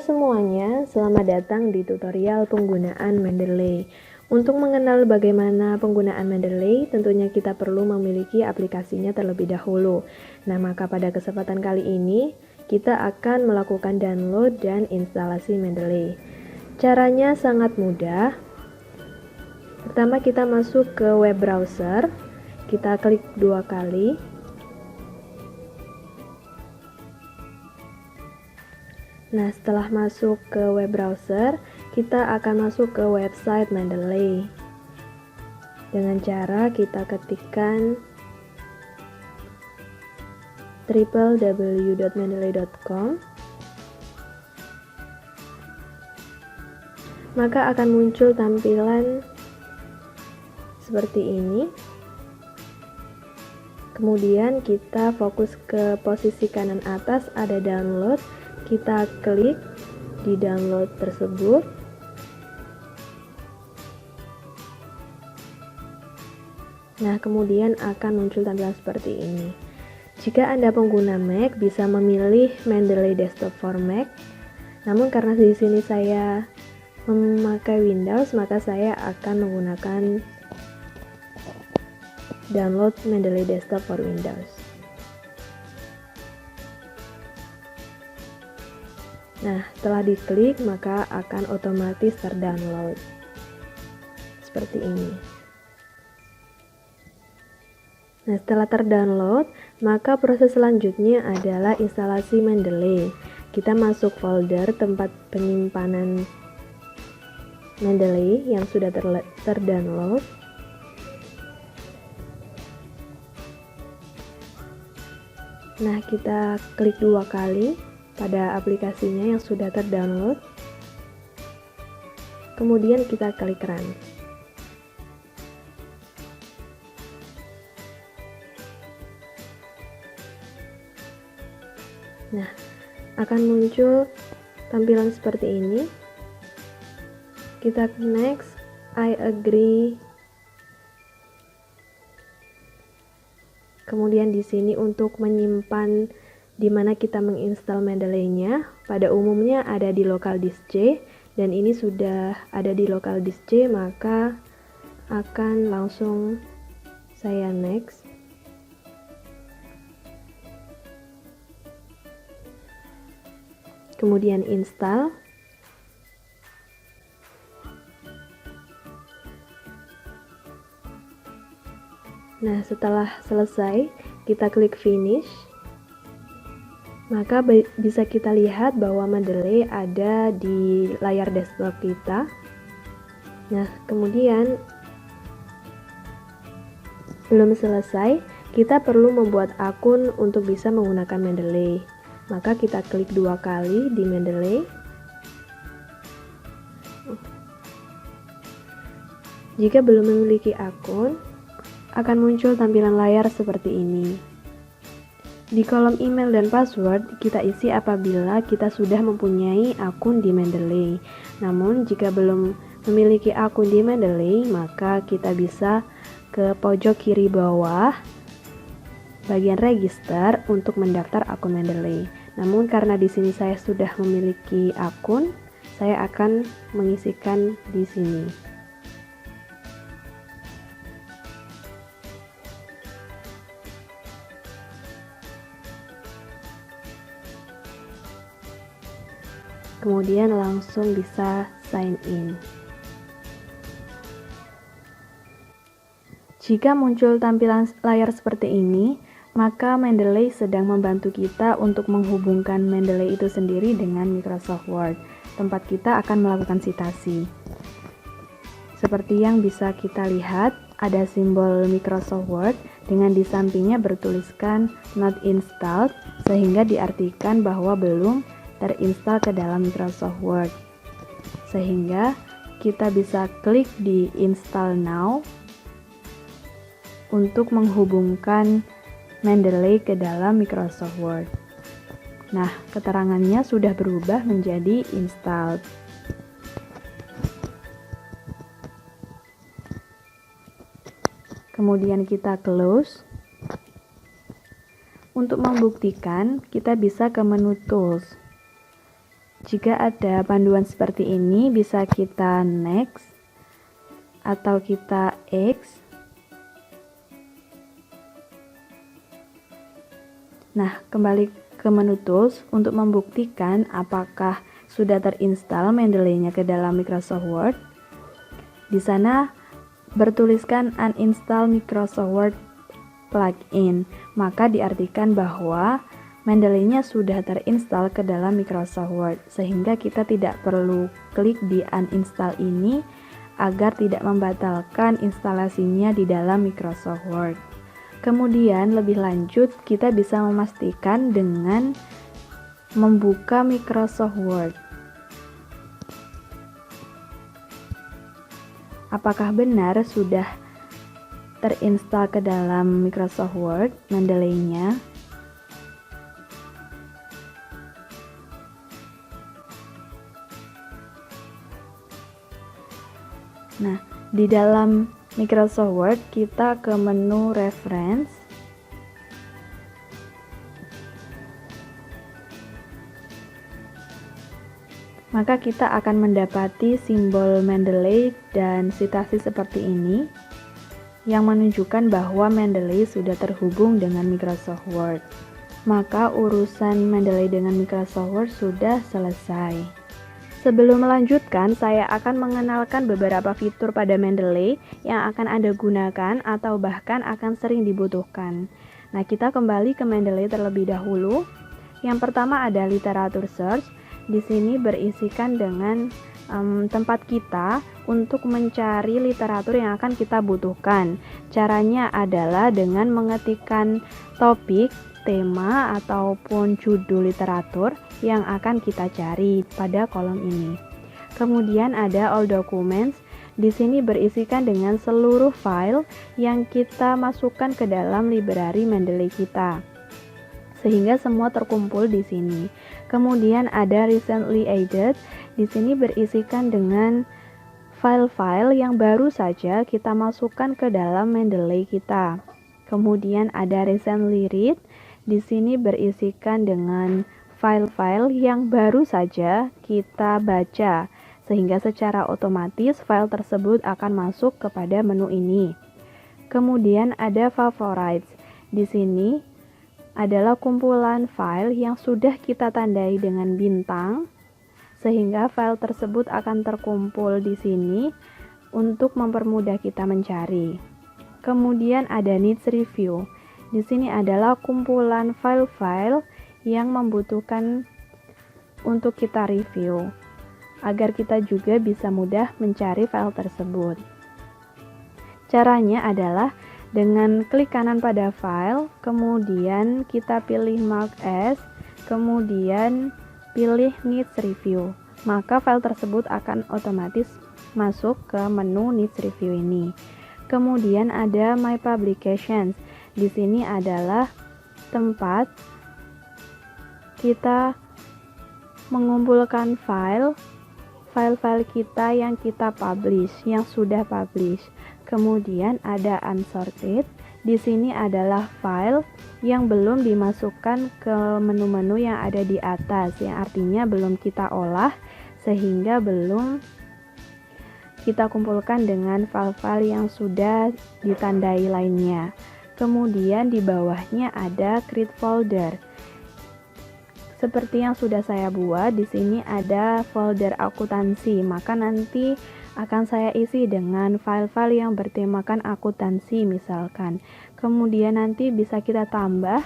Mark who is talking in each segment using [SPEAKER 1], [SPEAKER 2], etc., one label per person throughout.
[SPEAKER 1] semuanya, selamat datang di tutorial penggunaan Mendeley. Untuk mengenal bagaimana penggunaan Mendeley, tentunya kita perlu memiliki aplikasinya terlebih dahulu. Nah, maka pada kesempatan kali ini, kita akan melakukan download dan instalasi Mendeley. Caranya sangat mudah. Pertama, kita masuk ke web browser, kita klik 2 kali. Nah, setelah masuk ke web browser, kita akan masuk ke website Mendeley. Dengan cara kita ketikkan www.mendeley.com, maka akan muncul tampilan seperti ini. Kemudian kita fokus ke posisi kanan atas, ada download. Kita klik di download tersebut. Nah, kemudian akan muncul tampilan seperti ini. Jika Anda pengguna Mac, bisa memilih Mendeley Desktop for Mac. Namun karena di sini saya memakai Windows, maka saya akan menggunakan download Mendeley Desktop for Windows. Nah, setelah diklik, maka akan otomatis terdownload. Seperti ini. Nah, setelah terdownload, maka proses selanjutnya adalah instalasi Mendeley. Kita masuk folder tempat penyimpanan Mendeley yang sudah terdownload. Nah, kita klik 2 kali pada aplikasinya yang sudah terdownload. Kemudian kita klik run. Nah, akan muncul tampilan seperti ini. Kita next, I agree. Kemudian di sini untuk menyimpan di mana kita menginstal Mendeley-nya, pada umumnya ada di local disk C, dan ini sudah ada di local disk C, maka akan langsung saya next. Kemudian install. Nah, setelah selesai, kita klik finish. Maka bisa kita lihat bahwa Mendeley ada di layar desktop kita. Nah, kemudian belum selesai, kita perlu membuat akun untuk bisa menggunakan Mendeley. Maka kita klik 2 kali di Mendeley. Jika belum memiliki akun, akan muncul tampilan layar seperti ini. Di kolom email dan password, kita isi apabila kita sudah mempunyai akun di Mendeley. Namun, jika belum memiliki akun di Mendeley, maka kita bisa ke pojok kiri bawah, bagian register untuk mendaftar akun Mendeley. Namun, karena di sini saya sudah memiliki akun, saya akan mengisikan di sini. Kemudian langsung bisa sign in. Jika muncul tampilan layar seperti ini, maka Mendeley sedang membantu kita untuk menghubungkan Mendeley itu sendiri dengan Microsoft Word. Tempat kita akan melakukan citasi. Seperti yang bisa kita lihat, ada simbol Microsoft Word dengan di sampingnya bertuliskan not installed, sehingga diartikan bahwa belum terinstall ke dalam Microsoft Word. Sehingga kita bisa klik di install now untuk menghubungkan Mendeley ke dalam Microsoft Word. Nah, keterangannya sudah berubah menjadi installed. Kemudian kita close. Untuk membuktikan, kita bisa ke menu Tools. Jika ada panduan seperti ini, bisa kita next atau kita X. Nah, kembali ke menu Tools untuk membuktikan apakah sudah terinstall Mendeley-nya ke dalam Microsoft Word. Di sana bertuliskan uninstall Microsoft Word plugin, maka diartikan bahwa Mendeley-nya sudah terinstall ke dalam Microsoft Word, sehingga kita tidak perlu klik di uninstall ini agar tidak membatalkan instalasinya di dalam Microsoft Word. Kemudian lebih lanjut kita bisa memastikan dengan membuka Microsoft Word. Apakah benar sudah terinstall ke dalam Microsoft Word Mendeley-nya? Nah, di dalam Microsoft Word kita ke menu Reference. Maka kita akan mendapati simbol Mendeley dan citasi seperti ini yang menunjukkan bahwa Mendeley sudah terhubung dengan Microsoft Word. Maka urusan Mendeley dengan Microsoft Word sudah selesai. Sebelum melanjutkan, saya akan mengenalkan beberapa fitur pada Mendeley yang akan Anda gunakan atau bahkan akan sering dibutuhkan. Nah, kita kembali ke Mendeley terlebih dahulu. Yang pertama ada literatur search. Di sini berisikan dengan tempat kita untuk mencari literatur yang akan kita butuhkan. Caranya adalah dengan mengetikkan topik, tema, ataupun judul literatur yang akan kita cari pada kolom ini. Kemudian ada all documents. Di sini berisikan dengan seluruh file yang kita masukkan ke dalam library Mendeley kita, sehingga semua terkumpul di sini. Kemudian ada recently added. Di sini berisikan dengan file-file yang baru saja kita masukkan ke dalam Mendeley kita. Kemudian ada recently read. Di sini berisikan dengan file-file yang baru saja kita baca, sehingga secara otomatis file tersebut akan masuk kepada menu ini. Kemudian ada favorites. Di sini adalah kumpulan file yang sudah kita tandai dengan bintang, sehingga file tersebut akan terkumpul di sini untuk mempermudah kita mencari. Kemudian ada needs review. Di sini adalah kumpulan file-file yang membutuhkan untuk kita review, agar kita juga bisa mudah mencari file tersebut. Caranya adalah dengan klik kanan pada file, kemudian kita pilih mark as, kemudian pilih needs review. Maka file tersebut akan otomatis masuk ke menu needs review ini. Kemudian ada my publications. Di sini adalah tempat kita mengumpulkan file-file kita yang kita publish, yang sudah publish. Kemudian ada unsorted. Di sini adalah file yang belum dimasukkan ke menu-menu yang ada di atas, yang artinya belum kita olah sehingga belum kita kumpulkan dengan file-file yang sudah ditandai lainnya. Kemudian di bawahnya ada create folder. Seperti yang sudah saya buat, di sini ada folder akuntansi, maka nanti akan saya isi dengan file-file yang bertemakan akuntansi misalkan. Kemudian nanti bisa kita tambah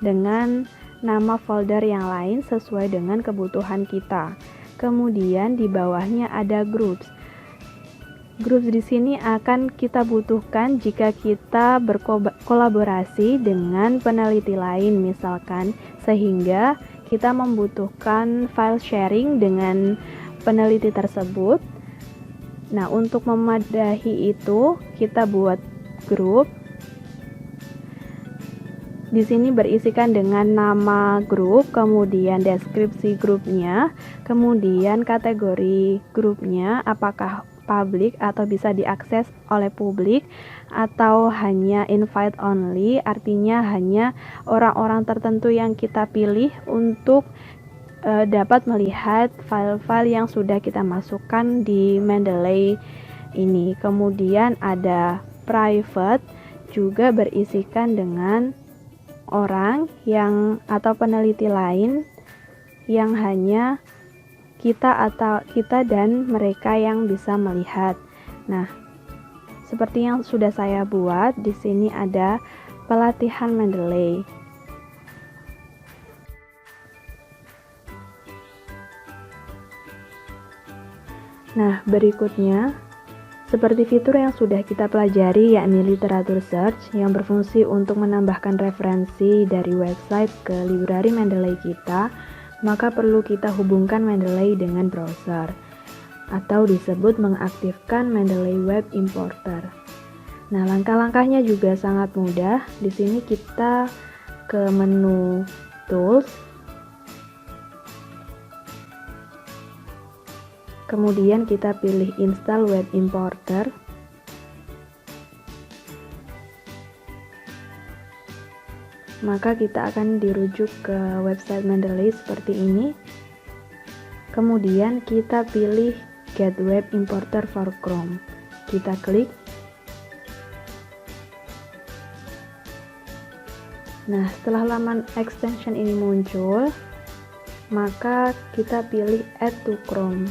[SPEAKER 1] dengan nama folder yang lain sesuai dengan kebutuhan kita. Kemudian di bawahnya ada groups. Groups di sini akan kita butuhkan jika kita berkolaborasi dengan peneliti lain misalkan, sehingga kita membutuhkan file sharing dengan peneliti tersebut. Nah, untuk memadahi itu kita buat grup. Di sini berisikan dengan nama grup, kemudian deskripsi grupnya, kemudian kategori grupnya, apakah public atau bisa diakses oleh publik, atau hanya invite only, artinya hanya orang-orang tertentu yang kita pilih untuk dapat melihat file-file yang sudah kita masukkan di Mendeley ini. Kemudian ada private, juga berisikan dengan orang yang atau peneliti lain yang hanya kita dan mereka yang bisa melihat. Nah, seperti yang sudah saya buat, di sini ada pelatihan Mendeley. Nah, berikutnya seperti fitur yang sudah kita pelajari, yakni literatur search yang berfungsi untuk menambahkan referensi dari website ke library Mendeley kita, maka perlu kita hubungkan Mendeley dengan browser, atau disebut mengaktifkan Mendeley Web Importer. Nah, langkah-langkahnya juga sangat mudah. Di sini kita ke menu Tools, kemudian kita pilih Install Web Importer. Maka kita akan dirujuk ke website Mendeley seperti ini. Kemudian kita pilih Get Web Importer for Chrome. Kita klik. Nah, setelah laman extension ini muncul, maka kita pilih Add to Chrome.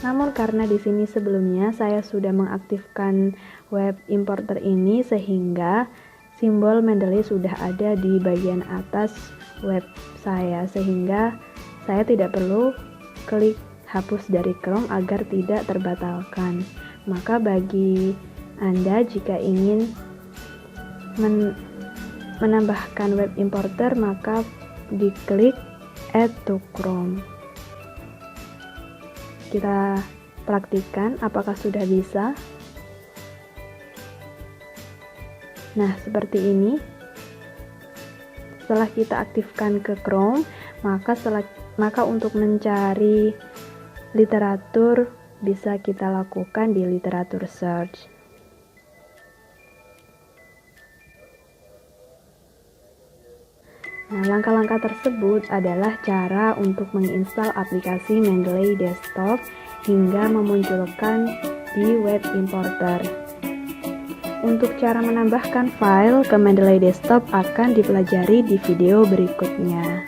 [SPEAKER 1] Namun karena di sini sebelumnya saya sudah mengaktifkan web importer ini, sehingga simbol Mendeley sudah ada di bagian atas web saya, sehingga saya tidak perlu klik hapus dari Chrome agar tidak terbatalkan. Maka bagi Anda jika ingin menambahkan web importer, maka diklik Add to Chrome. Kita praktikkan apakah sudah bisa. Nah, seperti ini. Setelah kita aktifkan ke Chrome, maka untuk mencari literatur bisa kita lakukan di literatur search. Nah, langkah-langkah tersebut adalah cara untuk menginstal aplikasi Mendeley Desktop hingga memunculkan di web importer. Untuk cara menambahkan file ke Mendeley Desktop akan dipelajari di video berikutnya.